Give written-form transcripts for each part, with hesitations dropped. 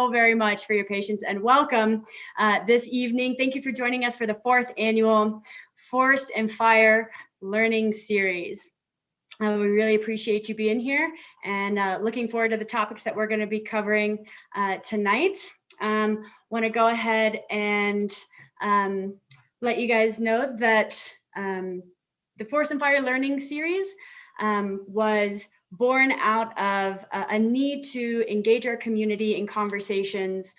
very much for your patience and welcome this evening. Thank you for joining us for the 4th annual Forest and Fire Learning Series. We really appreciate you being here and looking forward to the topics that we're going to be covering tonight. Want to go ahead and let you guys know that the Forest and Fire Learning Series was born out of a need to engage our community in conversations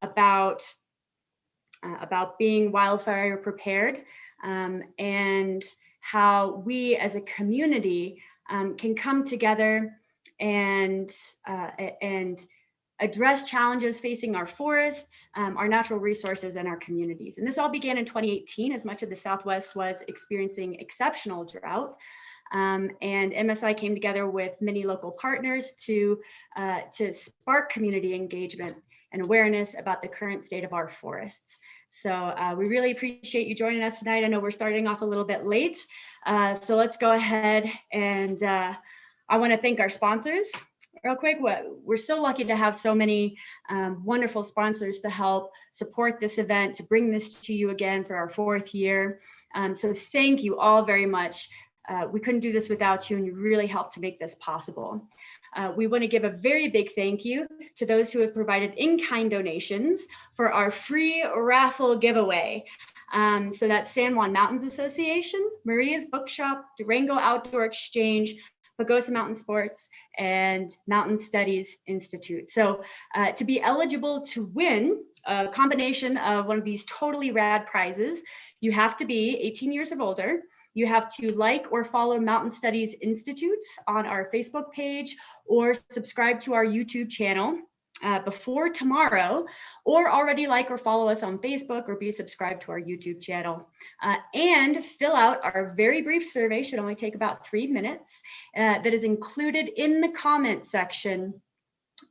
about being wildfire prepared and how we as a community can come together and address challenges facing our forests, our natural resources, and our communities. And this all began in 2018 as much of the Southwest was experiencing exceptional drought. And MSI came together with many local partners to spark community engagement and awareness about the current state of our forests. So we really appreciate you joining us tonight. I know we're starting off a little bit late, so let's go ahead and I want to thank our sponsors real quick. We're so lucky to have so many wonderful sponsors to help support this event, to bring this to you again for our 4th year. So thank you all very much. We couldn't do this without you, and you really helped to make this possible. We want to give a very big thank you to those who have provided in-kind donations for our free raffle giveaway. So that's San Juan Mountains Association, Maria's Bookshop, Durango Outdoor Exchange, Pagosa Mountain Sports, and Mountain Studies Institute. So to be eligible to win a combination of one of these totally rad prizes, you have to be 18 years of older. You have to like or follow Mountain Studies Institute on our Facebook page or subscribe to our YouTube channel before tomorrow, or already like or follow us on Facebook or be subscribed to our YouTube channel. And fill out our very brief survey, should only take about 3 minutes, that is included in the comment section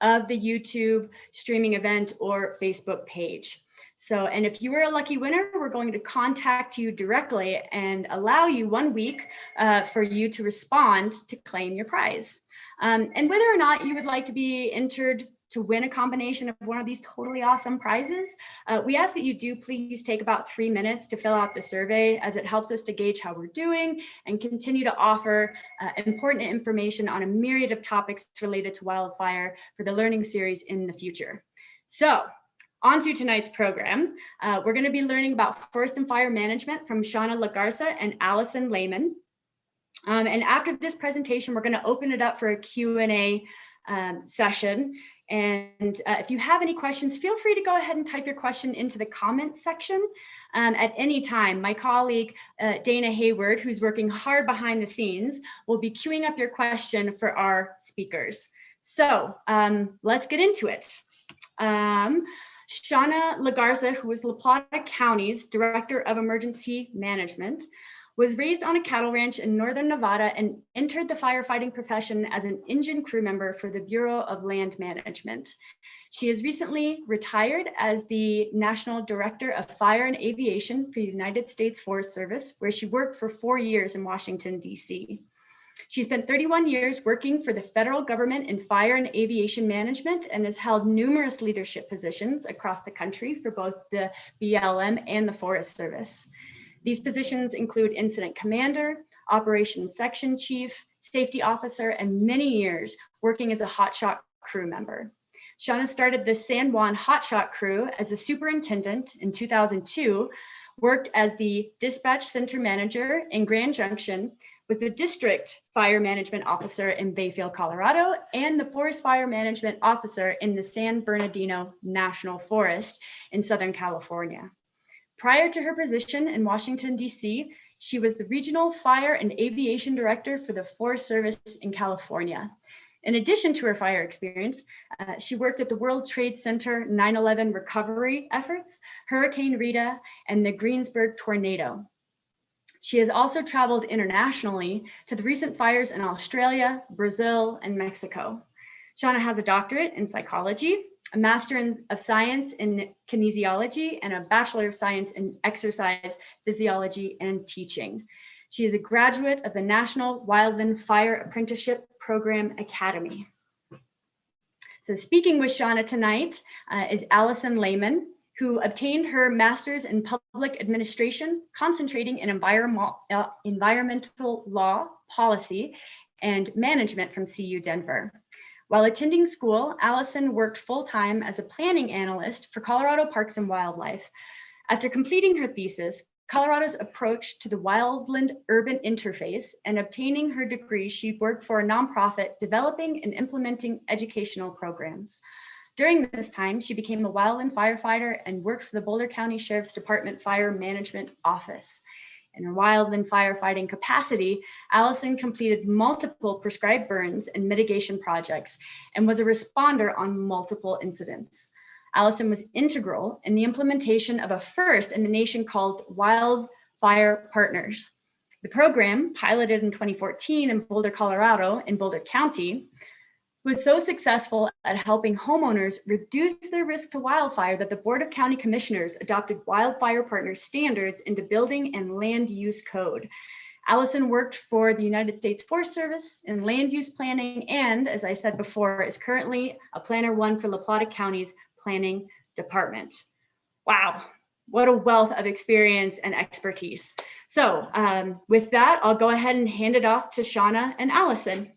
of the YouTube streaming event or Facebook page. So, and if you were a lucky winner, we're going to contact you directly and allow you 1 week for you to respond to claim your prize. And whether or not you would like to be entered to win a combination of one of these totally awesome prizes, we ask that you do please take about 3 minutes to fill out the survey, as it helps us to gauge how we're doing and continue to offer important information on a myriad of topics related to wildfire for the learning series in the future. So, on to tonight's program. We're going to be learning about forest and fire management from Shawna Legarza and Allison Layman. And after this presentation, we're going to open it up for a Q&A session. And if you have any questions, feel free to go ahead and type your question into the comments section at any time. My colleague, Dana Hayward, who's working hard behind the scenes, will be queuing up your question for our speakers. So let's get into it. Shawna Legarza, who is Plata County's Director of Emergency Management, was raised on a cattle ranch in northern Nevada and entered the firefighting profession as an engine crew member for the Bureau of Land Management. She has recently retired as the National Director of Fire and Aviation for the United States Forest Service, where she worked for 4 years in Washington, D.C. She spent 31 years working for the federal government in fire and aviation management and has held numerous leadership positions across the country for both the BLM and the Forest Service. These positions include incident commander, operations section chief, safety officer, and many years working as a hotshot crew member. Shawna started the San Juan Hotshot Crew as a superintendent in 2002, worked as the dispatch center manager in Grand Junction, was the district fire management officer in Bayfield, Colorado, and the forest fire management officer in the San Bernardino National Forest in Southern California. Prior to her position in Washington, D.C., she was the regional fire and aviation director for the Forest Service in California. In addition to her fire experience, she worked at the World Trade Center 9/11 recovery efforts, Hurricane Rita, and the Greensburg tornado. She has also traveled internationally to the recent fires in Australia, Brazil, and Mexico. Shawna has a doctorate in psychology, a Master of Science in Kinesiology, and a Bachelor of Science in Exercise Physiology and Teaching. She is a graduate of the National Wildland Fire Apprenticeship Program Academy. So speaking with Shawna tonight is Allison Layman, who obtained her master's in public administration, concentrating in environmental law, policy, and management from CU Denver. While attending school, Allison worked full-time as a planning analyst for Colorado Parks and Wildlife. After completing her thesis, Colorado's approach to the wildland urban interface, and obtaining her degree, she worked for a nonprofit developing and implementing educational programs. During this time, she became a wildland firefighter and worked for the Boulder County Sheriff's Department Fire Management Office. In her wildland firefighting capacity, Allison completed multiple prescribed burns and mitigation projects and was a responder on multiple incidents. Allison was integral in the implementation of a first in the nation called Wildfire Partners. The program, piloted in 2014 in Boulder, Colorado, in Boulder County, was so successful at helping homeowners reduce their risk to wildfire that the Board of County Commissioners adopted Wildfire Partners standards into building and land use code. Allison worked for the United States Forest Service in land use planning and, as I said before, is currently a Planner 1 for La Plata County's Planning Department. Wow, what a wealth of experience and expertise. So with that, I'll go ahead and hand it off to Shawna and Allison.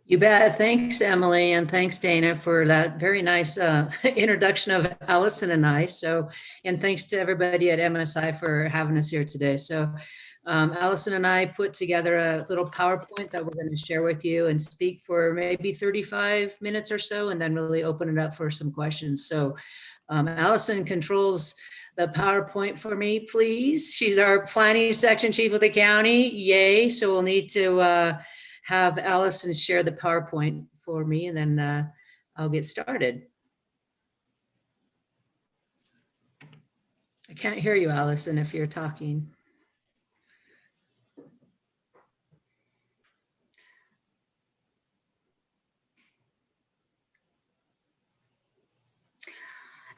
You bet. Thanks, Emily, and thanks, Dana, for that very nice introduction of Allison and I. And thanks to everybody at MSI for having us here today. So Allison and I put together a little PowerPoint that we're going to share with you and speak for maybe 35 minutes or so, and then really open it up for some questions. So Allison controls the PowerPoint for me, please. She's our planning section chief of the county. Yay. So we'll need to have Allison share the PowerPoint for me, and then I'll get started. I can't hear you, Allison, if you're talking.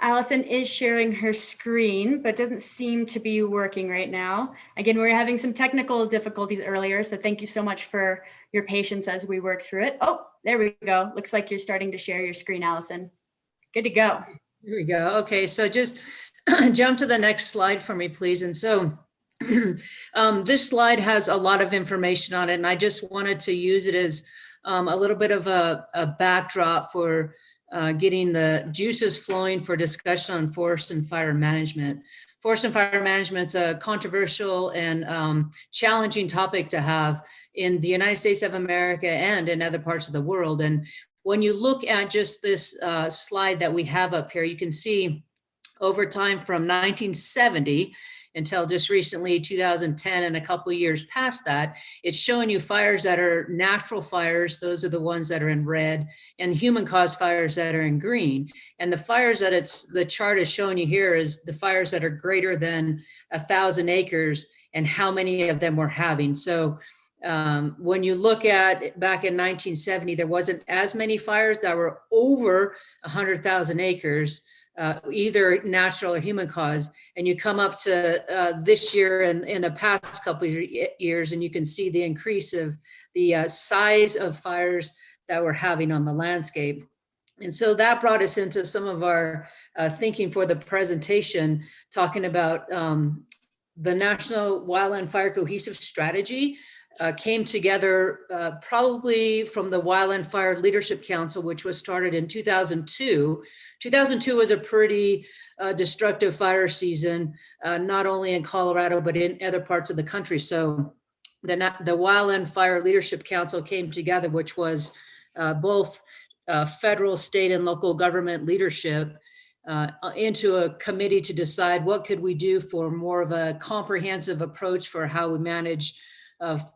Allison is sharing her screen, but doesn't seem to be working right now. Again, we were having some technical difficulties earlier, so thank you so much for your patience as we work through it. Oh, there we go. Looks like you're starting to share your screen, Allison. Good to go. Here we go. Okay, so just jump to the next slide for me, please. And so this slide has a lot of information on it, and I just wanted to use it as a little bit of a backdrop for getting the juices flowing for discussion on forest and fire management. Forest and fire management is a controversial and challenging topic to have in the United States of America and in other parts of the world. And when you look at just this slide that we have up here, you can see over time from 1970 until just recently 2010 and a couple of years past that, it's showing you fires that are natural fires. Those are the ones that are in red, and human caused fires that are in green. And the fires that the chart is showing you here is the fires that are greater than 1,000 acres and how many of them we're having. So when you look at back in 1970, there wasn't as many fires that were over 100,000 acres. Either natural or human cause, and you come up to this year and in the past couple of years, and you can see the increase of the size of fires that we're having on the landscape. And so that brought us into some of our thinking for the presentation, talking about the National Wildland Fire Cohesive Strategy. Came together probably from the Wildland Fire Leadership Council, which was started in 2002. 2002 was a pretty destructive fire season, not only in Colorado, but in other parts of the country. So the Wildland Fire Leadership Council came together, which was both federal, state, and local government leadership into a committee to decide what could we do for more of a comprehensive approach for how we manage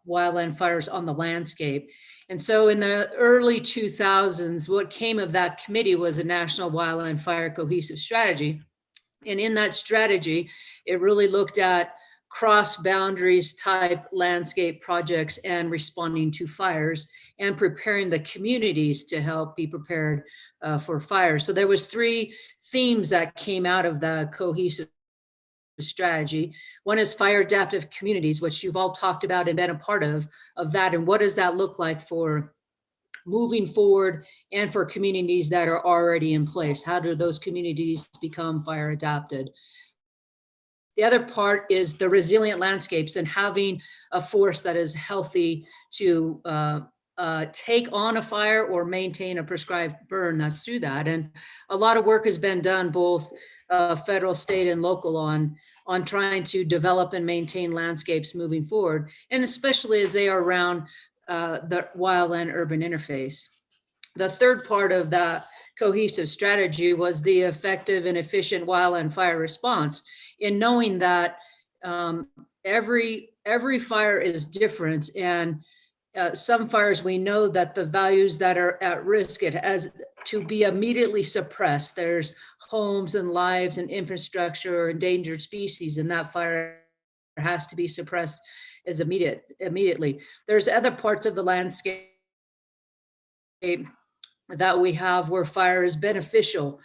wildland fires on the landscape. And so in the early 2000s, what came of that committee was a National Wildland Fire Cohesive Strategy. And in that strategy, it really looked at cross boundaries type landscape projects and responding to fires and preparing the communities to help be prepared for fires. So there was 3 themes that came out of the cohesive strategy. One is fire adaptive communities, which you've all talked about and been a part of that. And what does that look like for moving forward and for communities that are already in place. How do those communities become fire adapted? The other part is the resilient landscapes and having a forest that is healthy to take on a fire or maintain a prescribed burn that's through that. And a lot of work has been done both federal, state, and local on trying to develop and maintain landscapes moving forward, and especially as they are around the wildland urban interface. The third part of that cohesive strategy was the effective and efficient wildland fire response, in knowing that every fire is different, and some fires we know that the values that are at risk it has to be immediately suppressed. There's homes and lives and infrastructure, endangered species, and that fire has to be suppressed as immediately. There's other parts of the landscape that we have where fire is beneficial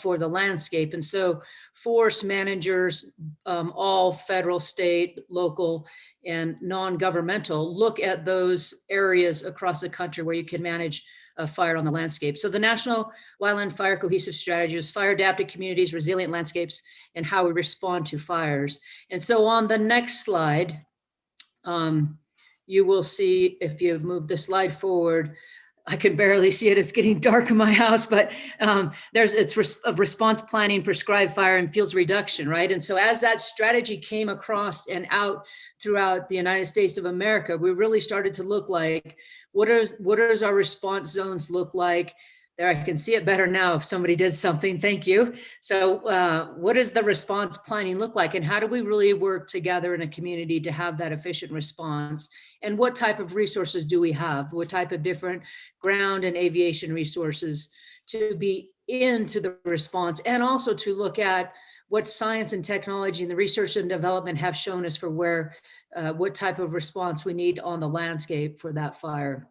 for the landscape. And so forest managers, all federal, state, local, and non-governmental, look at those areas across the country where you can manage a fire on the landscape. So the National Wildland Fire Cohesive Strategy is fire adapted communities, resilient landscapes, and how we respond to fires. And so on the next slide, you will see, if you move the slide forward, I can barely see it. It's getting dark in my house, but it's response planning, prescribed fire, and fields reduction, right? And so as that strategy came across and out throughout the United States of America, we really started to look like, what does our response zones look like? There, I can see it better now if somebody did something, thank you. So what does the response planning look like? And how do we really work together in a community to have that efficient response? And what type of resources do we have? What type of different ground and aviation resources to be into the response? And also to look at what science and technology and the research and development have shown us for where, what type of response we need on the landscape for that fire.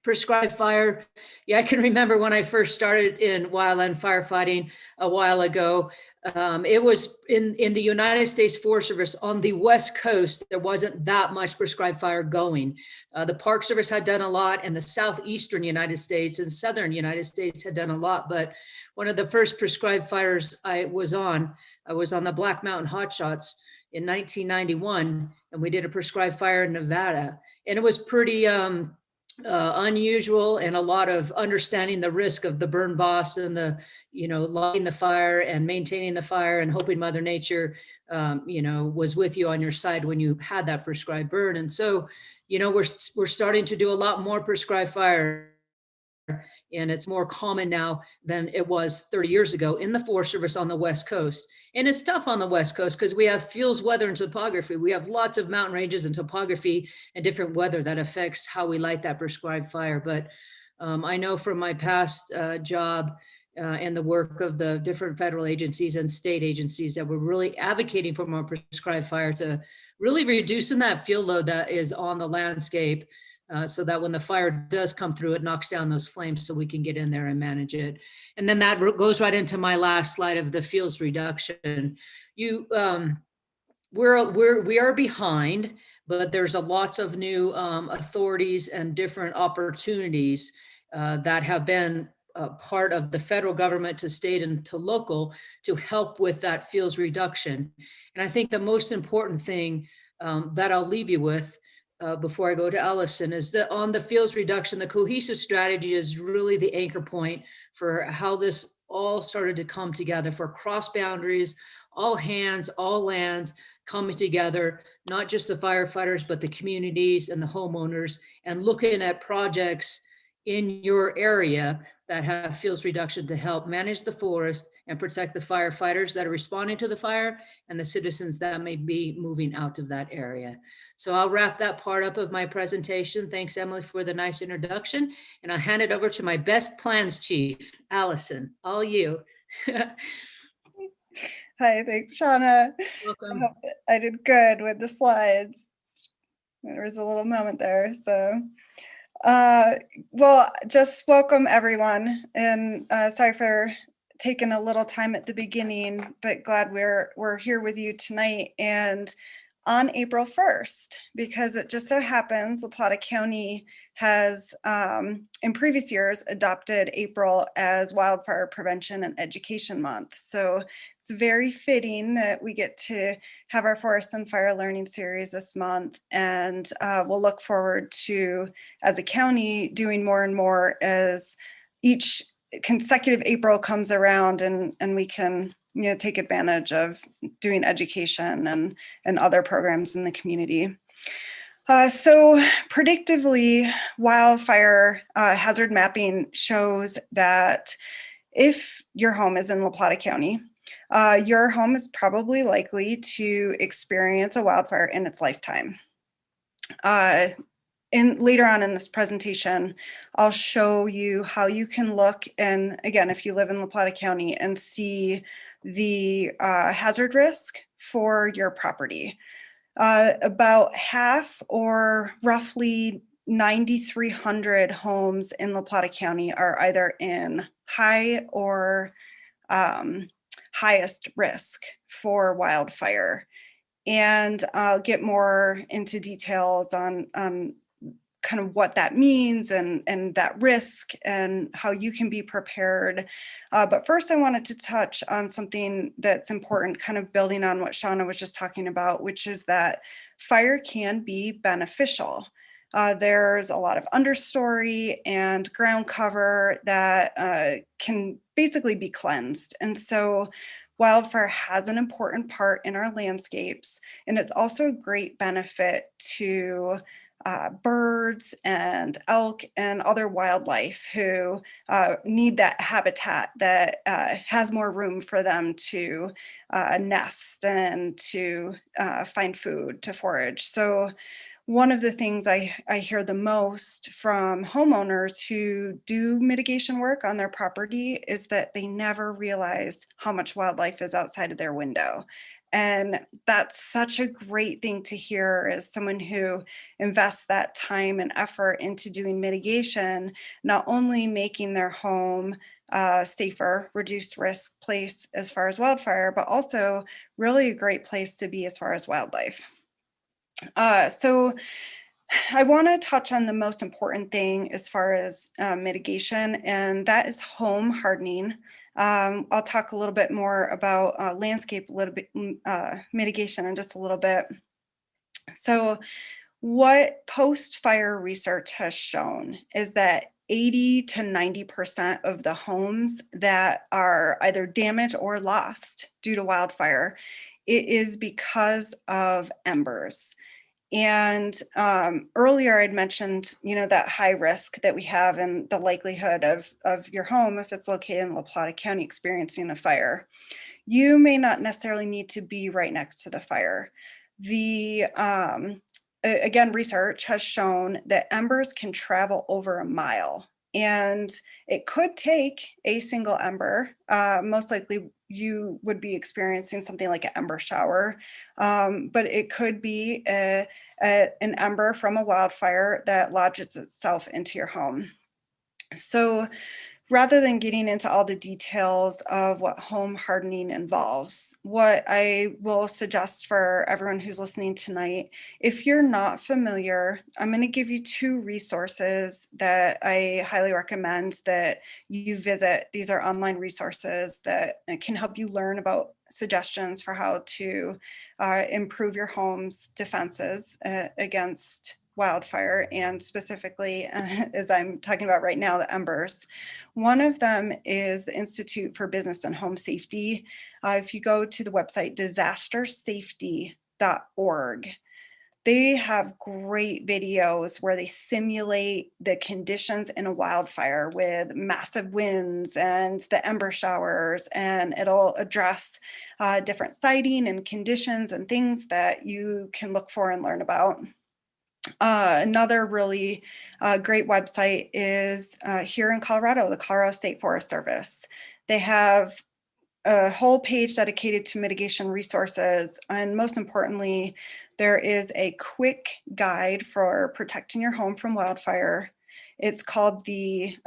Prescribed fire. Yeah, I can remember when I first started in wildland firefighting a while ago. It was in the United States Forest Service on the West Coast. There wasn't that much prescribed fire going. The Park Service had done a lot, and the southeastern United States and southern United States had done a lot. But one of the first prescribed fires I was on the Black Mountain Hotshots in 1991, and we did a prescribed fire in Nevada, and it was pretty unusual, and a lot of understanding the risk of the burn boss and the, lighting the fire and maintaining the fire and hoping Mother Nature, was with you on your side when you had that prescribed burn. And so, we're starting to do a lot more prescribed fire, and it's more common now than it was 30 years ago in the Forest Service on the West Coast. And it's tough on the West Coast because we have fuels, weather, and topography. We have lots of mountain ranges and topography and different weather that affects how we light that prescribed fire. But I know from my past job and the work of the different federal agencies and state agencies that we're really advocating for more prescribed fire to really reducing that fuel load that is on the landscape, so that when the fire does come through, it knocks down those flames so we can get in there and manage it. And then that goes right into my last slide of the fields reduction. We are behind, but there's lots of new authorities and different opportunities that have been part of the federal government to state and to local to help with that fields reduction. And I think the most important thing that I'll leave you with before I go to Allison is that on the fields reduction, the cohesive strategy is really the anchor point for how this all started to come together, for cross boundaries, all hands, all lands coming together, not just the firefighters, but the communities and the homeowners, and looking at projects in your area that have fields reduction to help manage the forest and protect the firefighters that are responding to the fire and the citizens that may be moving out of that area. So I'll wrap that part up of my presentation. Thanks, Emily, for the nice introduction. And I'll hand it over to my best plans chief, Allison. All you. Hi, thanks, Shawna. Welcome. I hope that I did good with the slides. There was a little moment there, so. Well, just welcome everyone, and sorry for taking a little time at the beginning, but glad we're here with you tonight. And on April 1st, because it just so happens La Plata County has in previous years adopted April as Wildfire Prevention and Education Month. So it's very fitting that we get to have our Forest and Fire Learning Series this month, and we'll look forward to, as a county, doing more and more as each consecutive April comes around, and we can, you know, take advantage of doing education and other programs in the community. So predictively, wildfire hazard mapping shows that if your home is in La Plata County, your home is probably likely to experience a wildfire in its lifetime. Later on in this presentation, I'll show you how you can look, and again, if you live in La Plata County, and see the hazard risk for your property. About half, or roughly 9,300 homes in La Plata County are either in high or highest risk for wildfire. And I'll get more into details on kind of what that means and that risk and how you can be prepared. But first I wanted to touch on something that's important, kind of building on what Shawna was just talking about, which is that fire can be beneficial. There's a lot of understory and ground cover that can basically be cleansed. And so wildfire has an important part in our landscapes, and it's also a great benefit to birds and elk and other wildlife who need that habitat that has more room for them to nest and to find food, to forage. So one of the things I hear the most from homeowners who do mitigation work on their property is that they never realize how much wildlife is outside of their window. And that's such a great thing to hear as someone who invests that time and effort into doing mitigation, not only making their home safer, reduced risk place as far as wildfire, but also really a great place to be as far as wildlife. So I want to touch on the most important thing as far as mitigation, and that is home hardening. I'll talk a little bit more about landscape mitigation in just a little bit. So what post-fire research has shown is that 80 to 90% of the homes that are either damaged or lost due to wildfire, it is because of embers. And earlier I'd mentioned, you know, that high risk that we have and the likelihood of your home, if it's located in La Plata County, experiencing a fire. You may not necessarily need to be right next to the fire. Again, research has shown that embers can travel over a mile, and it could take a single ember. Most likely you would be experiencing something like an ember shower, but it could be an ember from a wildfire that lodges itself into your home. So rather than getting into all the details of what home hardening involves, what I will suggest for everyone who's listening tonight, if you're not familiar, I'm going to give you two resources that I highly recommend that you visit. These are online resources that can help you learn about suggestions for how to improve your home's defenses against wildfire, and specifically, as I'm talking about right now, the embers. One of them is the Institute for Business and Home Safety. If you go to the website disastersafety.org, they have great videos where they simulate the conditions in a wildfire with massive winds and the ember showers, and it'll address different siting and conditions and things that you can look for and learn about. Another really great website is here in Colorado, the Colorado State Forest Service. They have a whole page dedicated to mitigation resources, and most importantly, there is a quick guide for protecting your home from wildfire. It's called the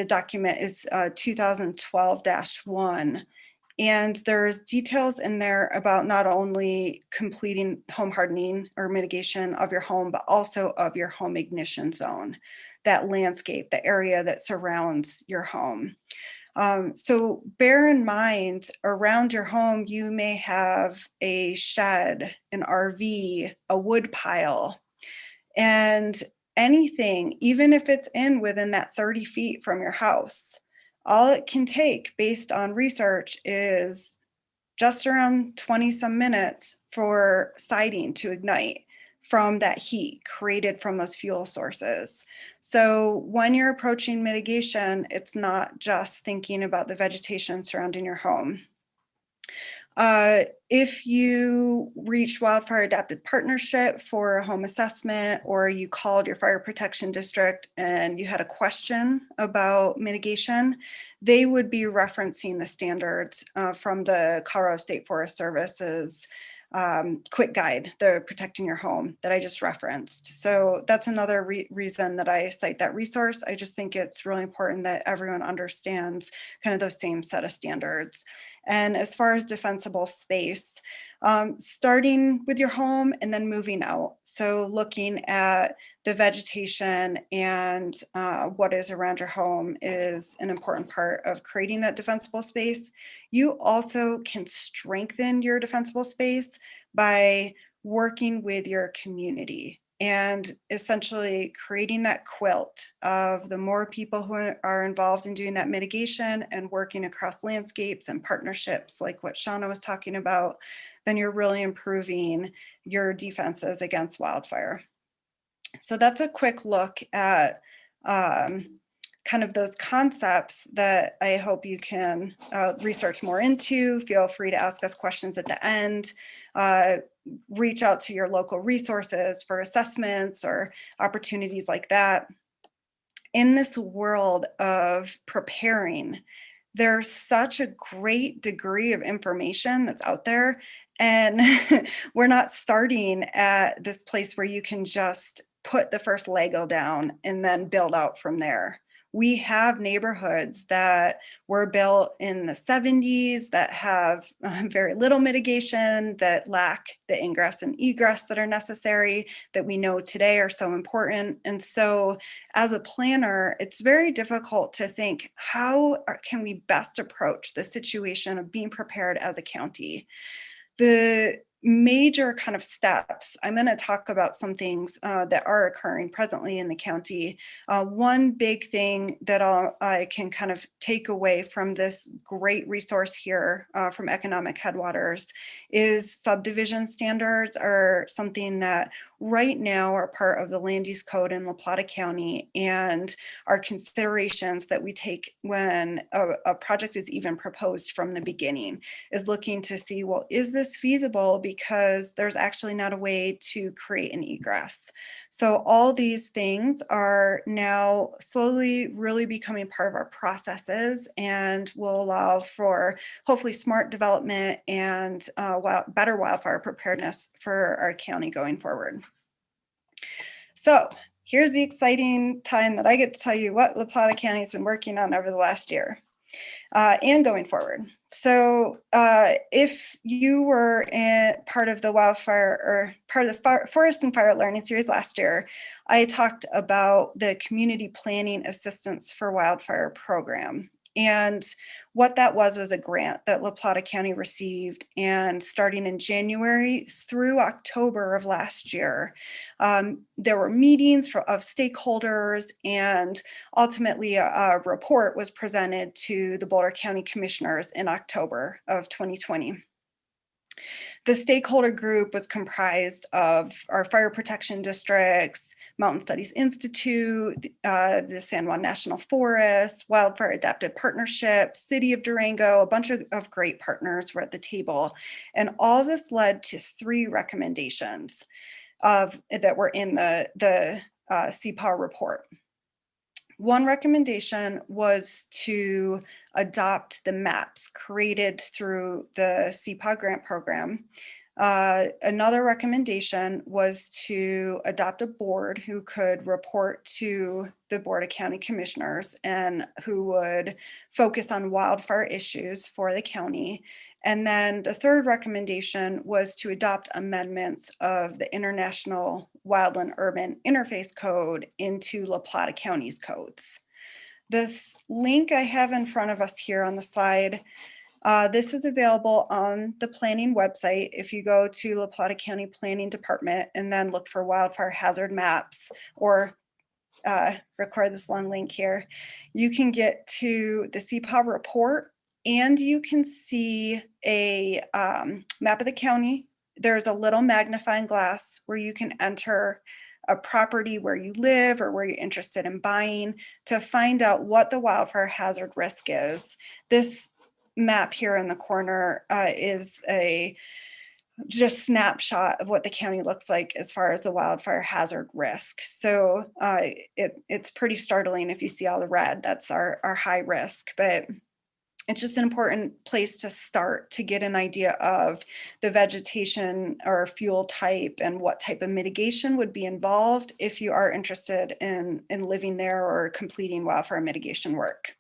document is 2012-1. And there's details in there about not only completing home hardening or mitigation of your home, but also of your home ignition zone, that landscape, the area that surrounds your home. So bear in mind, around your home, you may have a shed, an RV, a wood pile, and anything, even if it's within that 30 feet from your house. All it can take based on research is just around 20 some minutes for siding to ignite from that heat created from those fuel sources. So when you're approaching mitigation, it's not just thinking about the vegetation surrounding your home. If you reach Wildfire Adapted Partnership for a home assessment, or you called your fire protection district and you had a question about mitigation, they would be referencing the standards from the Colorado State Forest Service's quick guide, the Protecting Your Home, that I just referenced. So that's another reason that I cite that resource. I just think it's really important that everyone understands kind of those same set of standards. And as far as defensible space, starting with your home and then moving out. So looking at the vegetation and what is around your home is an important part of creating that defensible space. You also can strengthen your defensible space by working with your community and essentially creating that quilt of the more people who are involved in doing that mitigation and working across landscapes and partnerships like what Shawna was talking about, then you're really improving your defenses against wildfire. So that's a quick look at kind of those concepts that I hope you can research more into. Feel free to ask us questions at the end. Reach out to your local resources for assessments or opportunities like that. In this world of preparing, there's such a great degree of information that's out there, and we're not starting at this place where you can just put the first Lego down and then build out from there. We have neighborhoods that were built in the 70s that have very little mitigation, that lack the ingress and egress that are necessary, that we know today are so important. And so as a planner, it's very difficult to think, how can we best approach the situation of being prepared as a county? The major kind of steps, I'm going to talk about some things that are occurring presently in the county. One big thing that I can kind of take away from this great resource here from Economic Headwaters is subdivision standards are something that right now are part of the land use code in Plata County and are considerations that we take when a project is even proposed from the beginning, is looking to see, well, is this feasible? Because there's actually not a way to create an egress. So all these things are now slowly really becoming part of our processes and will allow for hopefully smart development and better wildfire preparedness for our county going forward. So here's the exciting time that I get to tell you what La Plata County has been working on over the last year and going forward. So if you were part of the wildfire or part of the Forest and Fire Learning Series last year, I talked about the Community Planning Assistance for Wildfire program. And what that was a grant that La Plata County received, and starting in January through October of last year, there were meetings of stakeholders, and ultimately a report was presented to the Boulder County Commissioners in October of 2020. The stakeholder group was comprised of our fire protection districts, Mountain Studies Institute, the San Juan National Forest, Wildfire Adapted Partnership, City of Durango, a bunch of great partners were at the table. And all of this led to 3 recommendations that were in the CPAW report. One recommendation was to adopt the maps created through the CPAW grant program Another recommendation was to adopt a board who could report to the Board of County Commissioners and who would focus on wildfire issues for the county. And then the third recommendation was to adopt amendments of the International Wildland Urban Interface Code into La Plata County's codes. This link I have in front of us here on the slide, this is available on the planning website. If you go to La Plata County Planning Department and then look for wildfire hazard maps, or record this long link here, you can get to the CPAW report and you can see a map of the county. There's a little magnifying glass where you can enter a property where you live or where you're interested in buying to find out what the wildfire hazard risk is. This map here in the corner is a just snapshot of what the county looks like as far as the wildfire hazard risk. So it's pretty startling if you see all the red. That's our high risk, but it's just an important place to start to get an idea of the vegetation or fuel type and what type of mitigation would be involved if you are interested in living there or completing wildfire mitigation work.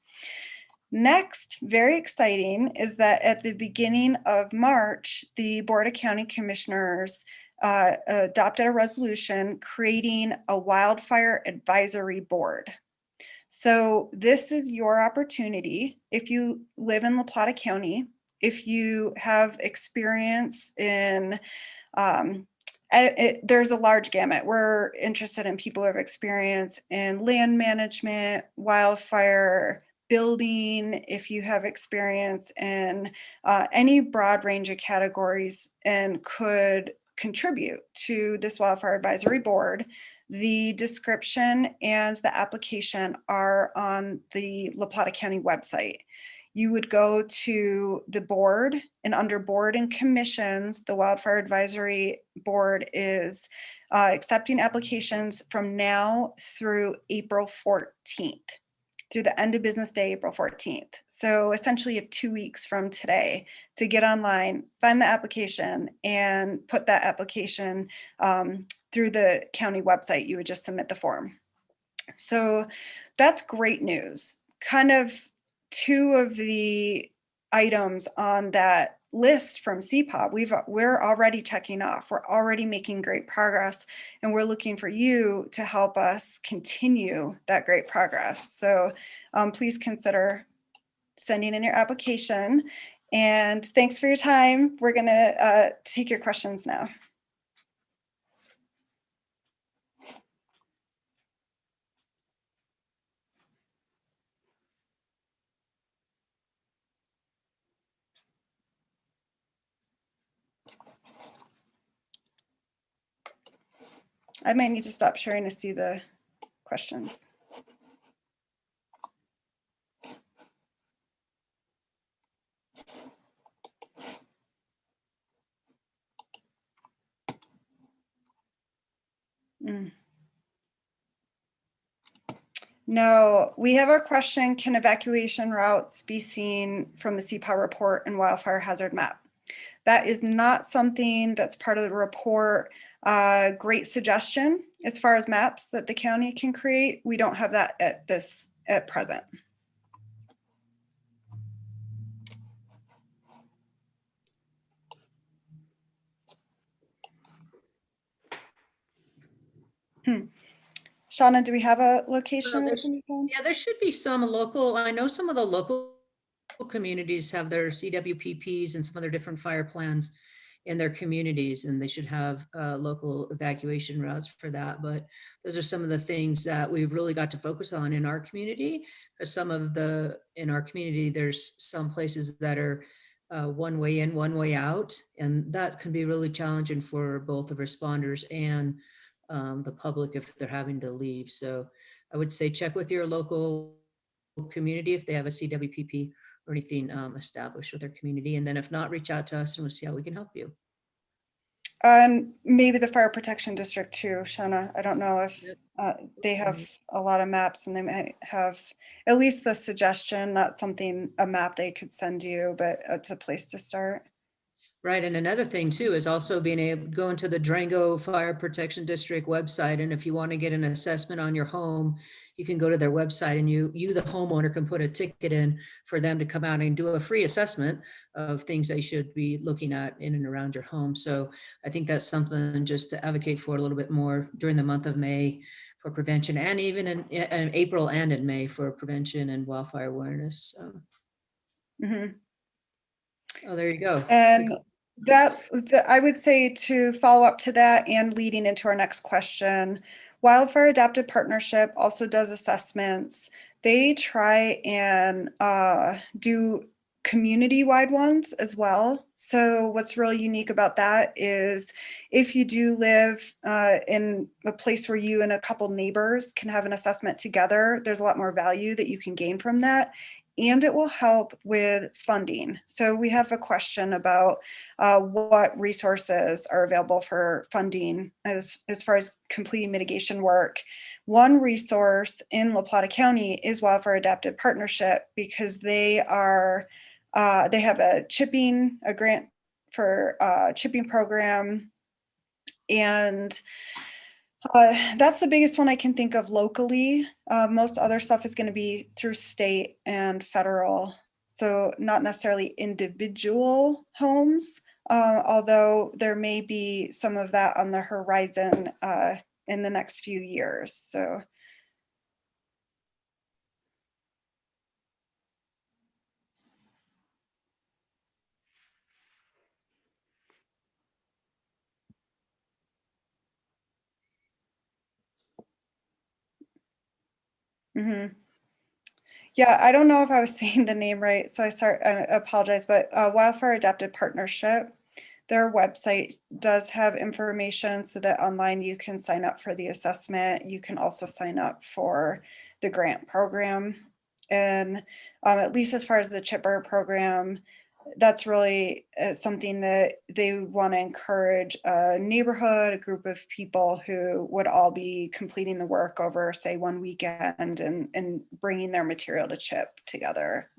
Next, very exciting, is that at the beginning of March, the Board of County Commissioners adopted a resolution creating a wildfire advisory board. So this is your opportunity if you live in La Plata County, if you have experience in, there's a large gamut. We're interested in people who have experience in land management, wildfire, building, if you have experience in any broad range of categories and could contribute to this wildfire advisory board. The description and the application are on the La Plata County website. You would go to the board, and under board and commissions, the Wildfire Advisory Board is accepting applications from now through April 14th, through the end of business day, April 14th. So essentially you have 2 weeks from today to get online, find the application, and put that application through the county website. You would just submit the form. So that's great news. Kind of two of the items on that list from CPAW, we're already checking off. We're already making great progress, and we're looking for you to help us continue that great progress. So please consider sending in your application. And thanks for your time. We're gonna take your questions now. I might need to stop sharing to see the questions. No, we have our question, can evacuation routes be seen from the CPAW report and wildfire hazard map? That is not something that's part of the report. Great suggestion as far as maps that the county can create. We don't have that at present. Shawna, do we have a location? Yeah, there should be some local. I know some of the local communities have their CWPPs and some of their different fire plans in their communities, and they should have local evacuation routes for that. But those are some of the things that we've really got to focus on in our community. In our community, there's some places that are one way in, one way out, and that can be really challenging for both the responders and the public if they're having to leave. So I would say check with your local community if they have a CWPP or anything established with their community. And then if not, reach out to us and we'll see how we can help you. Maybe the fire protection district too, Shawna. I don't know if they have a lot of maps, and they might have at least the suggestion, not something, a map they could send you, but it's a place to start. Right, and another thing too is also being able to go into the Durango Fire Protection District website, and if you want to get an assessment on your home, you can go to their website, and you the homeowner can put a ticket in for them to come out and do a free assessment of things they should be looking at in and around your home. So I think that's something just to advocate for a little bit more during the month of May for prevention, and even in April and in May for prevention and wildfire awareness. So, Mhm. oh, there you go. And I would say, to follow up to that and leading into our next question, Wildfire Adaptive Partnership also does assessments. They try and do community-wide ones as well. So what's really unique about that is if you do live in a place where you and a couple neighbors can have an assessment together, there's a lot more value that you can gain from that. And it will help with funding. So we have a question about what resources are available for funding as far as completing mitigation work. One resource in La Plata County is Wildfire Adaptive Partnership, because they have a grant for a chipping program. And that's the biggest one I can think of locally. Most other stuff is going to be through state and federal, so not necessarily individual homes, although there may be some of that on the horizon in the next few years. So. Mm-hmm. Yeah, I don't know if I was saying the name right, so I apologize, but Wildfire Adaptive Partnership, their website does have information so that online you can sign up for the assessment. You can also sign up for the grant program. And at least as far as the chipper program, that's really something that they want to encourage a neighborhood, a group of people who would all be completing the work over, say, one weekend and bringing their material to chip together.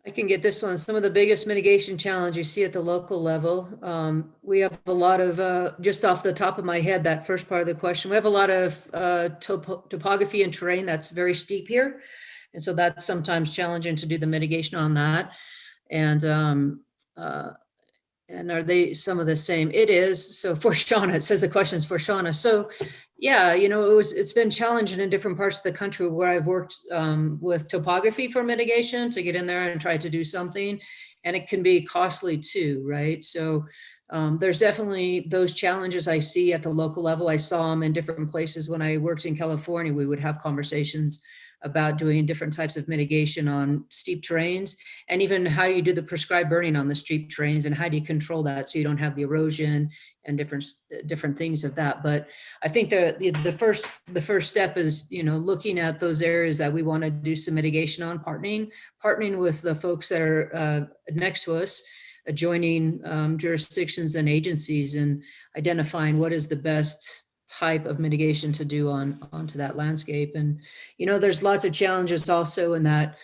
I can get this one. Some of the biggest mitigation challenges you see at the local level. We have a lot of, just off the top of my head, that first part of the question, we have a lot of topography and terrain that's very steep here. And so that's sometimes challenging to do the mitigation on that. And are they some of the same? It is. So for Shawna, it says the question is for Shawna. So yeah, it's been challenging in different parts of the country where I've worked with topography for mitigation to get in there and try to do something. And it can be costly too, right? So there's definitely those challenges I see at the local level. I saw them in different places. When I worked in California, we would have conversations about doing different types of mitigation on steep terrains, and even how you do the prescribed burning on the steep terrains, and how do you control that so you don't have the erosion and different things of that. But I think the first step is, looking at those areas that we want to do some mitigation on, partnering with the folks that are next to us, adjoining jurisdictions and agencies, and identifying what is the best type of mitigation to do onto that landscape. And there's lots of challenges also in that,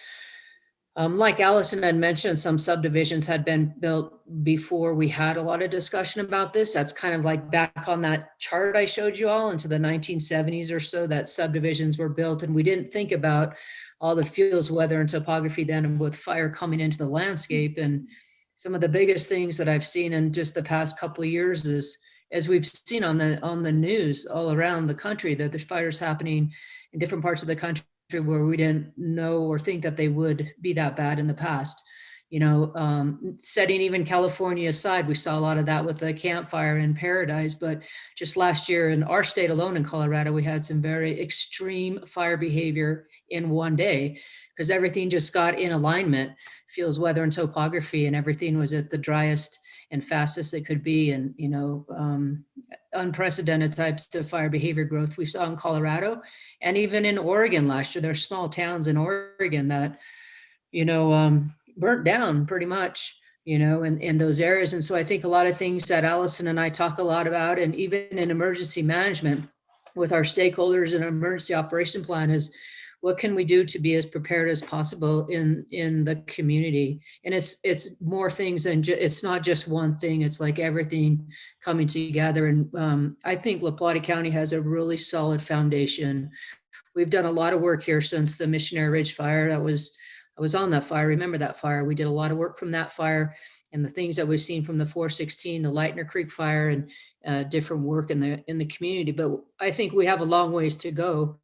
like Allison had mentioned, some subdivisions had been built before we had a lot of discussion about this. That's kind of like back on that chart I showed you all into the 1970s or so, that subdivisions were built, and we didn't think about all the fuels, weather, and topography then, and with fire coming into the landscape. And some of the biggest things that I've seen in just the past couple of years is, as we've seen on the news all around the country, that there's fires happening in different parts of the country where we didn't know or think that they would be that bad in the past. Setting even California aside, we saw a lot of that with the campfire in Paradise. But just last year in our state alone, in Colorado, we had some very extreme fire behavior in one day, because everything just got in alignment, fuels, weather, and topography, and everything was at the driest and fastest it could be. And, unprecedented types of fire behavior growth we saw in Colorado, and even in Oregon last year. There's small towns in Oregon that, burnt down pretty much, in those areas. And so I think a lot of things that Allison and I talk a lot about, and even in emergency management with our stakeholders and emergency operation plan, is what can we do to be as prepared as possible in the community? And it's more things than it's not just one thing. It's like everything coming together. And I think La Plata County has a really solid foundation. We've done a lot of work here since the Missionary Ridge fire. I was on that fire. Remember that fire? We did a lot of work from that fire, and the things that we've seen from the 416, the Lightner Creek fire, and different work in the community. But I think we have a long ways to go.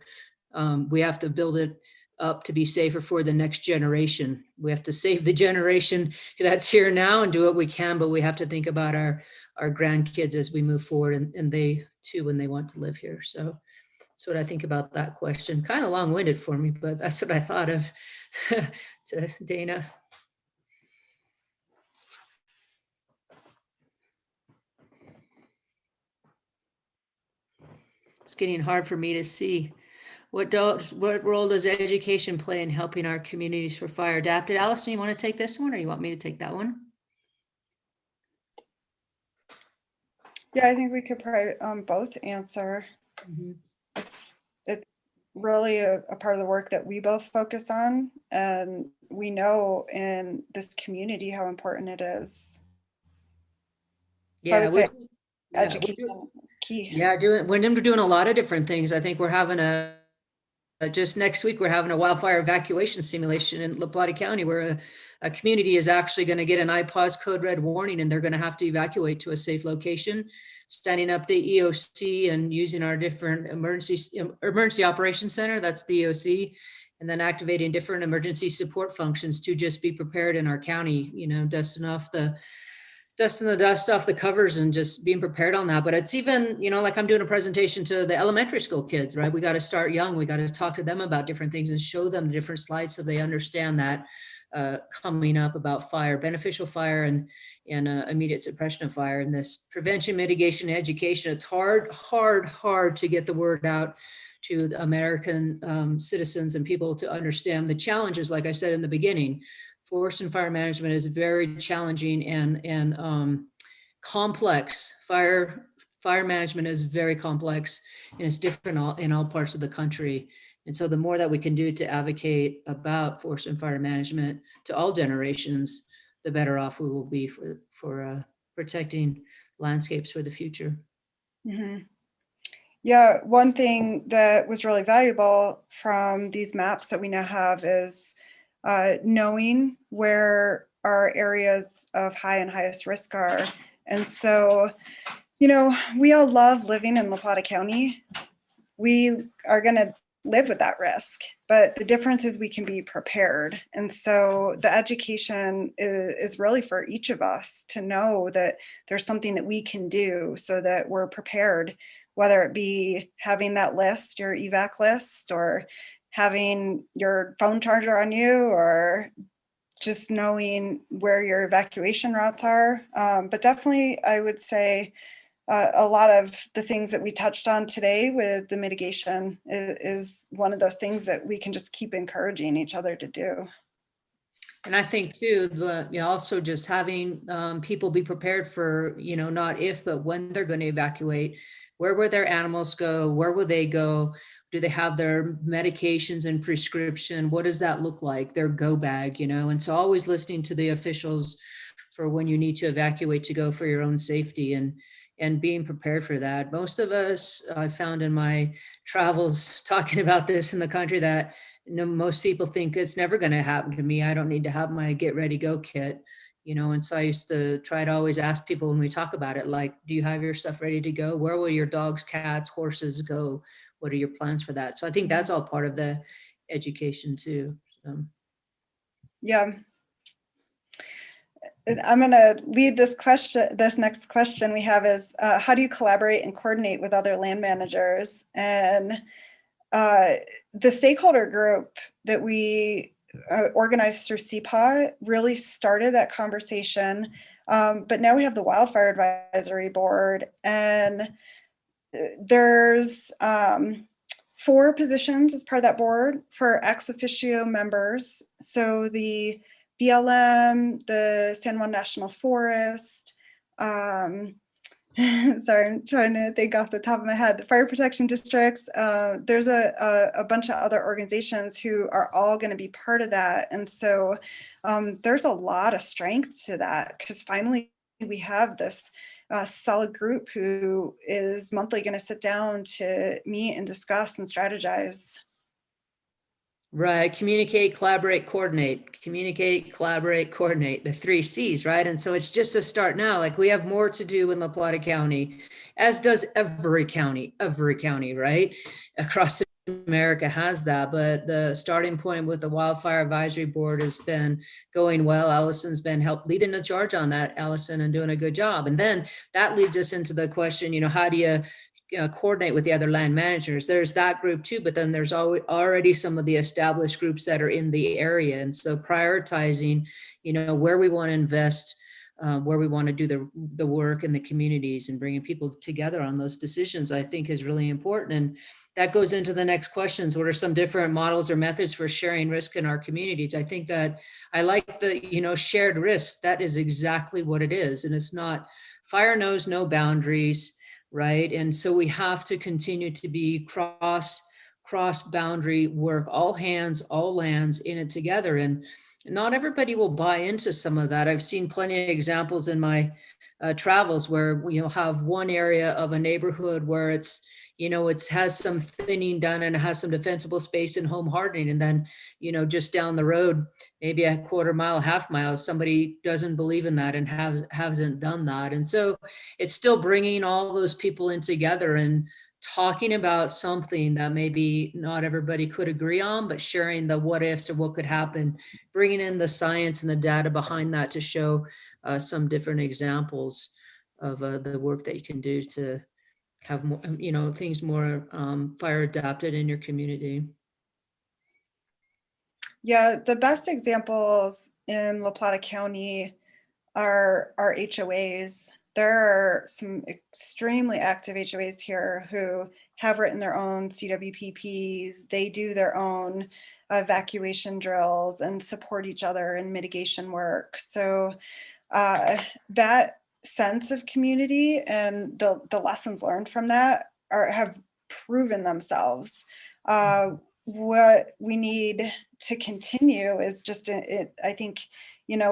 We have to build it up to be safer for the next generation. We have to save the generation that's here now and do what we can, but we have to think about our grandkids as we move forward, and they too, when they want to live here. So that's what I think about that question. Kind of long-winded for me, but that's what I thought of. To Dana. It's getting hard for me to see. What role does education play in helping our communities for fire adapted? Allison, you want to take this one, or you want me to take that one? Yeah, I think we could probably both answer. Mm-hmm. It's really a part of the work that we both focus on, and we know in this community how important it is. So yeah, I would say education is key. Yeah, we're doing a lot of different things. I think we're having just next week, we're having a wildfire evacuation simulation in La Plata County, where a community is actually going to get an IPAWS code red warning, and they're going to have to evacuate to a safe location, standing up the EOC and using our different emergency operations center, that's the EOC, and then activating different emergency support functions to just be prepared in our county, dusting the dust off the covers and just being prepared on that. But it's even, like I'm doing a presentation to the elementary school kids, right? We got to start young. We got to talk to them about different things and show them different slides so they understand that coming up about fire, beneficial fire, and immediate suppression of fire. And this prevention, mitigation, education, it's hard to get the word out to the American citizens and people to understand the challenges. Like I said in the beginning, forest and fire management is very challenging and complex. Fire management is very complex, and it's different in all parts of the country. And so the more that we can do to advocate about forest and fire management to all generations, the better off we will be for protecting landscapes for the future. Mm-hmm. Yeah, one thing that was really valuable from these maps that we now have is knowing where our areas of high and highest risk are. And so, we all love living in La Plata County. We are going to live with that risk, but the difference is we can be prepared. And so the education is really for each of us to know that there's something that we can do so that we're prepared, whether it be having that list, your evac list, or having your phone charger on you, or just knowing where your evacuation routes are. But definitely, I would say a lot of the things that we touched on today with the mitigation is one of those things that we can just keep encouraging each other to do. And I think too, also just having people be prepared for, not if, but when they're going to evacuate. Where will their animals go? Where will they go? Do they have their medications and prescription? What does that look like? Their go bag, and so always listening to the officials for when you need to evacuate to go for your own safety and being prepared for that. Most of us, I found in my travels talking about this in the country, that most people think it's never going to happen to me. I don't need to have my get ready go kit, and so I used to try to always ask people when we talk about it, like, do you have your stuff ready to go? Where will your dogs, cats, horses go? What are your plans for that? So I think that's all part of the education too. Yeah. I'm going to lead this question. This next question we have is, how do you collaborate and coordinate with other land managers? And the stakeholder group that we organized through CPAW really started that conversation. But now we have the Wildfire Advisory Board, and there's 4 positions as part of that board for ex officio members. So the BLM, the San Juan National Forest, sorry, I'm trying to think off the top of my head. The fire protection districts, there's a bunch of other organizations who are all going to be part of that. And so there's a lot of strength to that, because finally we have this solid group who is monthly going to sit down to meet and discuss and strategize. Right. Communicate, collaborate, coordinate. Communicate, collaborate, coordinate. The 3 C's, right? And so it's just a start now. Like, we have more to do in La Plata County, as does every county, right? Across America has that. But the starting point with the Wildfire Advisory Board has been going well. Allison's been leading the charge on that, Allison, and doing a good job. And then that leads us into the question, how do you coordinate with the other land managers? There's that group too, but then there's already some of the established groups that are in the area. And so prioritizing, where we want to invest, where we want to do the work in the communities, and bringing people together on those decisions, I think is really important. And that goes into the next questions. What are some different models or methods for sharing risk in our communities? I think that I like the, shared risk. That is exactly what it is. And it's not, fire knows no boundaries, right? And so we have to continue to be cross boundary work, all hands, all lands in it together. And not everybody will buy into some of that. I've seen plenty of examples in my travels where have one area of a neighborhood where it's, it has some thinning done and it has some defensible space and home hardening. And then, just down the road, maybe a quarter mile, half mile, somebody doesn't believe in that and hasn't done that. And so it's still bringing all those people in together and talking about something that maybe not everybody could agree on, but sharing the what ifs or what could happen, bringing in the science and the data behind that to show some different examples of the work that you can do to have more, things more fire adapted in your community. Yeah, the best examples in La Plata County are HOAs. There are some extremely active HOAs here who have written their own CWPPs. They do their own evacuation drills and support each other in mitigation work. So that sense of community and the lessons learned from that have proven themselves. What we need to continue is just, I think,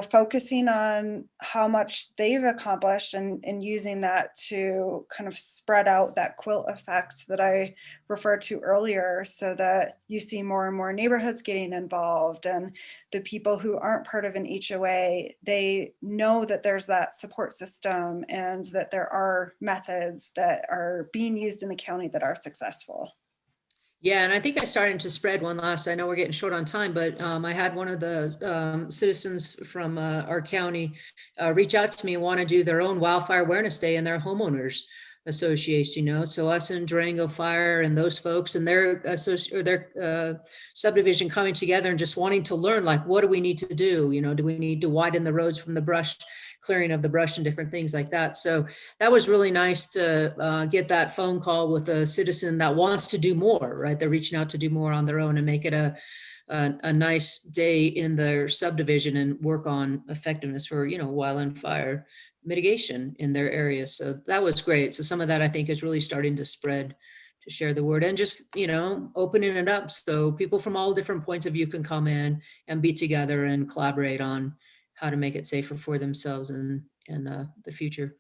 focusing on how much they've accomplished and using that to kind of spread out that quilt effect that I referred to earlier, so that you see more and more neighborhoods getting involved, and the people who aren't part of an HOA, they know that there's that support system and that there are methods that are being used in the county that are successful. Yeah, and I think I started to spread one last, I know we're getting short on time, but I had one of the citizens from our county reach out to me and want to do their own Wildfire Awareness Day in their homeowners association, so us and Durango Fire and those folks and their subdivision coming together and just wanting to learn, like, what do we need to do? Do we need to widen the roads from the brush, clearing of the brush and different things like that? So that was really nice to get that phone call with a citizen that wants to do more, right? They're reaching out to do more on their own and make it a nice day in their subdivision and work on effectiveness for, wildland fire mitigation in their area. So that was great. So some of that, I think, is really starting to spread, to share the word, and just, opening it up so people from all different points of view can come in and be together and collaborate on how to make it safer for themselves and the future.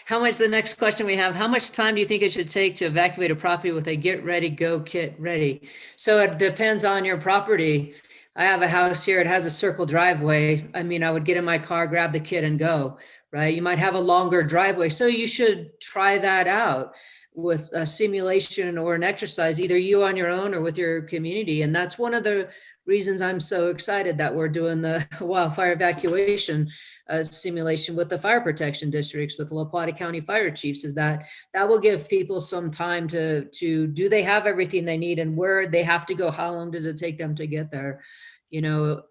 How much, the next question we have, how much time do you think it should take to evacuate a property with a get ready, go kit ready? So it depends on your property. I have a house here, it has a circle driveway. I mean, I would get in my car, grab the kit and go, right? You might have a longer driveway. So you should try that out with a simulation or an exercise, either you on your own or with your community. And that's one of the reasons I'm so excited that we're doing the wildfire evacuation simulation with the fire protection districts, with the La Plata County fire chiefs, is that will give people some time to do they have everything they need, and where they have to go, how long does it take them to get there?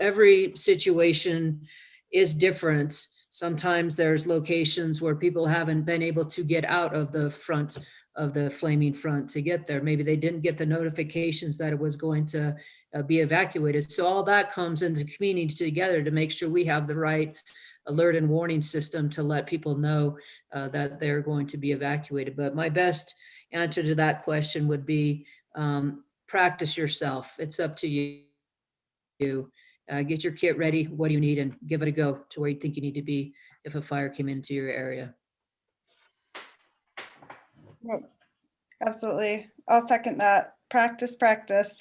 Every situation is different. Sometimes there's locations where people haven't been able to get out of the front of the flaming front to get there. Maybe they didn't get the notifications that it was going to be evacuated. So all that comes into community together to make sure we have the right alert and warning system to let people know that they're going to be evacuated. But my best answer to that question would be practice yourself. It's up to you. Get your kit ready. What do you need? And give it a go to where you think you need to be if a fire came into your area. Yep, absolutely. I'll second that. Practice, practice.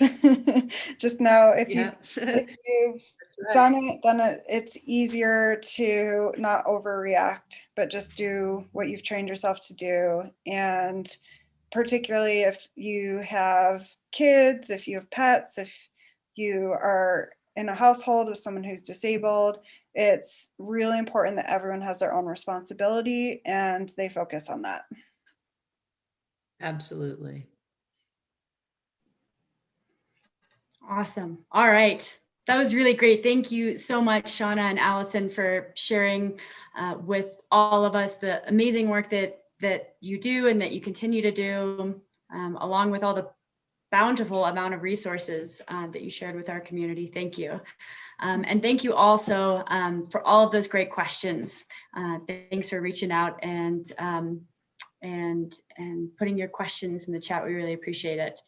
Just know if Yeah. you've Right. done it, then it's easier to not overreact, but just do what you've trained yourself to do. And particularly if you have kids, if you have pets, if you are in a household with someone who's disabled, it's really important that everyone has their own responsibility and they focus on that. Absolutely. Awesome. All right. That was really great. Thank you so much, Shawna and Allison, for sharing with all of us the amazing work that you do and that you continue to do, along with all the bountiful amount of resources that you shared with our community. Thank you. And thank you also for all of those great questions. Thanks for reaching out and putting your questions in the chat. We really appreciate it.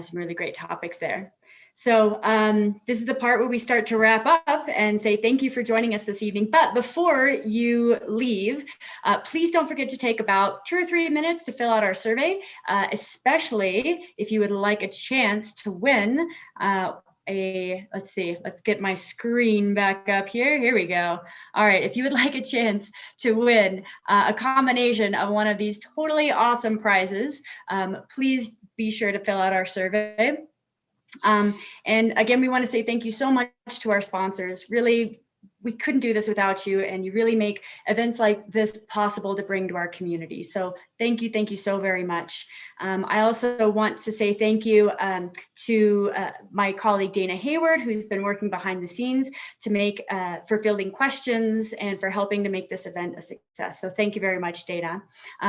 Some really great topics there. So this is the part where we start to wrap up and say thank you for joining us this evening. But before you leave, please don't forget to take about 2 or 3 minutes to fill out our survey, especially if you would like a chance to win let's see, let's get my screen back up here. Here we go. All right, if you would like a chance to win a combination of one of these totally awesome prizes, please be sure to fill out our survey. And again, we want to say thank you so much to our sponsors. Really, we couldn't do this without you, and you really make events like this possible to bring to our community. So thank you so very much. I also want to say thank you to my colleague Dana Hayward, who's been working behind the scenes to make for fielding questions and for helping to make this event a success. So thank you very much, Dana.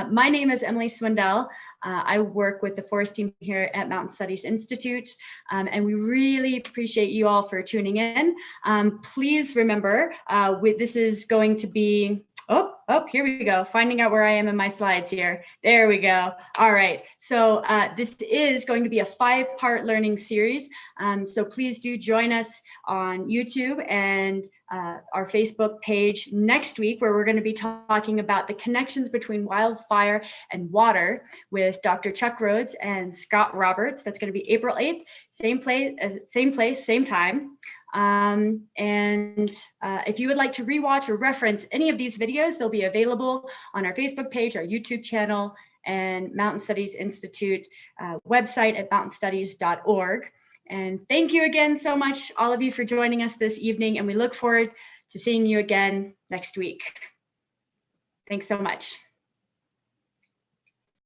My name is Emily Swindell. I work with the forest team here at Mountain Studies Institute, and we really appreciate you all for tuning in. Please remember, this is going to be, here we go, finding out where I am in my slides here. There we go. All right, so this is going to be a 5-part learning series. So please do join us on YouTube and our Facebook page next week, where we're going to be talking about the connections between wildfire and water with Dr. Chuck Rhodes and Scott Roberts. That's going to be April 8th, same place, same time. If you would like to rewatch or reference any of these videos, they'll be available on our Facebook page, our YouTube channel, and Mountain Studies Institute website at mountainstudies.org. And thank you again so much, all of you, for joining us this evening, and we look forward to seeing you again next week. Thanks so much.